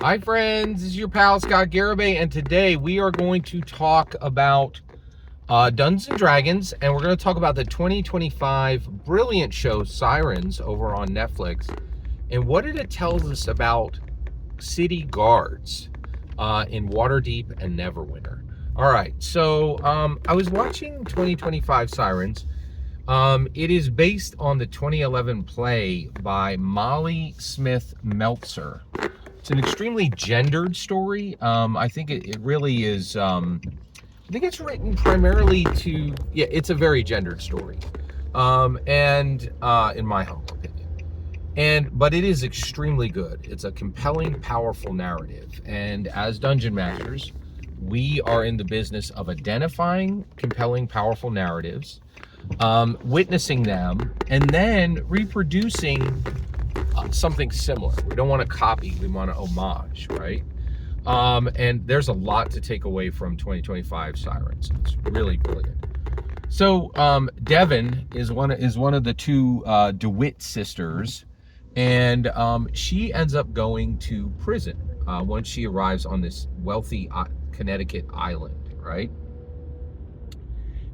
Hi friends, this is your pal Scott Garibay, and today we are going to talk about Dungeons and Dragons, and we're going to talk about the 2025 brilliant show Sirens over on Netflix, and what it tells us about city guards in Waterdeep and Neverwinter. All right, so I was watching 2025 Sirens. It is based on the 2011 play by Molly Smith Meltzer. It's an extremely gendered story. I think it really is. I think it's written primarily to, yeah, it's a very gendered story. And in my humble opinion. But it is extremely good. It's a compelling, powerful narrative. And as dungeon masters, we are in the business of identifying compelling, powerful narratives, witnessing them, and then reproducing something similar. We don't want to copy, we want to homage, right? And there's a lot to take away from 2025 Sirens. It's really brilliant. So Devon is one of the two DeWitt sisters, and she ends up going to prison once she arrives on this wealthy Connecticut island, right?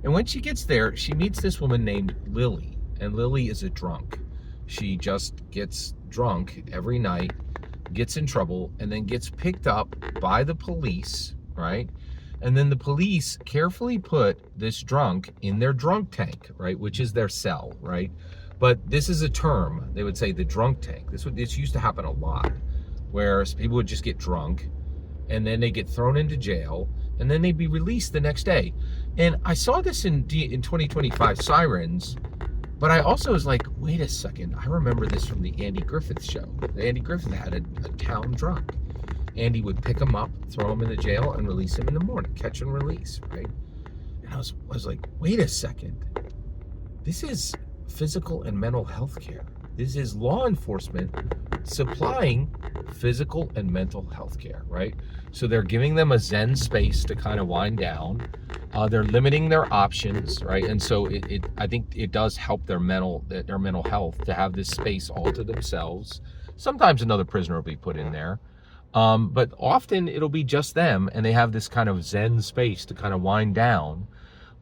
And when she gets there, she meets this woman named Lily, and Lily is a drunk. She just gets drunk every night, gets in trouble, and then gets picked up by the police, right? And then the police carefully put this drunk in their drunk tank, right? Which is their cell, right? But this is a term, they would say the drunk tank. This used to happen a lot, where people would just get drunk, and then they get thrown into jail, and then they'd be released the next day. And I saw this in 2025 Sirens, but I also was like, wait a second, I remember this from the Andy Griffith show. Andy Griffith had a town drunk. Andy would pick him up, throw him in the jail, and release him in the morning, catch and release, right? And I was like, wait a second, this is physical and mental health care. This is law enforcement supplying physical and mental health care, right? So they're giving them a Zen space to kind of wind down. They're limiting their options, right? And so I think it does help their mental health to have this space all to themselves. Sometimes another prisoner will be put in there, but often it'll be just them, and they have this kind of Zen space to kind of wind down.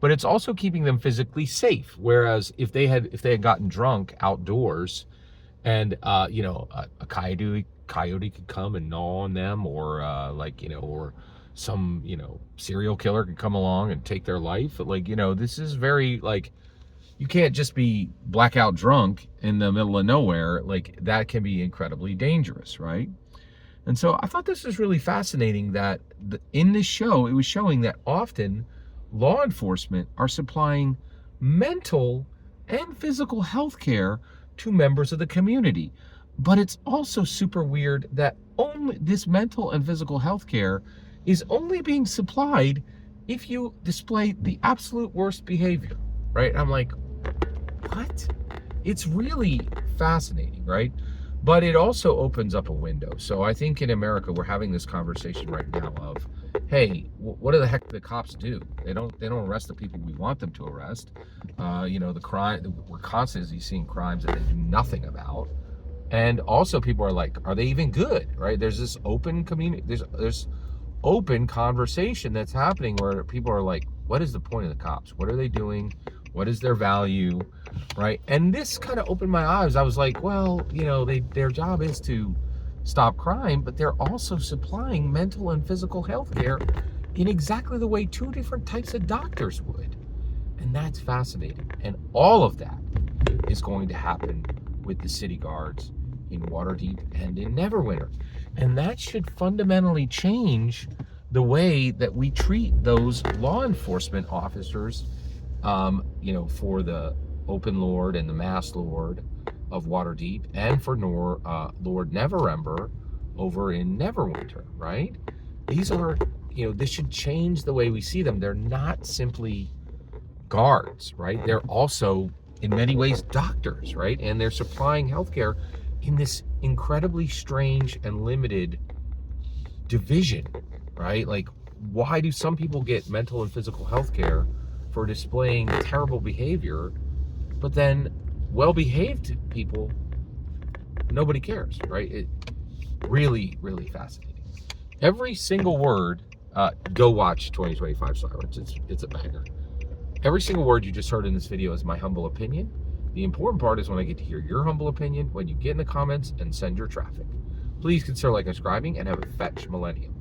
But it's also keeping them physically safe. Whereas if they had gotten drunk outdoors, and a coyote could come and gnaw on them, or or some serial killer could come along and take their life. This is very, you can't just be blackout drunk in the middle of nowhere. That can be incredibly dangerous, right? And so I thought this was really fascinating that in this show, it was showing that often law enforcement are supplying mental and physical health care to members of the community. But it's also super weird that only this mental and physical health care is only being supplied if you display the absolute worst behavior, right? I'm like, what? It's really fascinating, right? But it also opens up a window. So I think in America, we're having this conversation right now of, hey, what the heck do the cops do? They don't arrest the people we want them to arrest. The crime, we're constantly seeing crimes that they do nothing about. And also people are like, are they even good, right? There's this open community, there's open conversation that's happening where people are like, what is the point of the cops? What are they doing? What is their value, right? And this kind of opened my eyes. I was like, well, their job is to stop crime, but they're also supplying mental and physical health care in exactly the way two different types of doctors would. And that's fascinating. And all of that is going to happen with the city guards in Waterdeep and in Neverwinter. And that should fundamentally change the way that we treat those law enforcement officers, for the Open Lord and the Mass Lord of Waterdeep, and for Lord Neverember over in Neverwinter, right? These are, this should change the way we see them. They're not simply guards, right? They're also, in many ways, doctors, right? And they're supplying healthcare in this incredibly strange and limited division, right? Why do some people get mental and physical health care for displaying terrible behavior, but then well-behaved people, nobody cares, right? It really, really fascinating. Every single word, go watch 2025 Sirens. It's a banger. Every single word you just heard in this video is my humble opinion. The important part is when I get to hear your humble opinion, when you get in the comments and send your traffic. Please consider like and subscribing, and have a fetch millennium.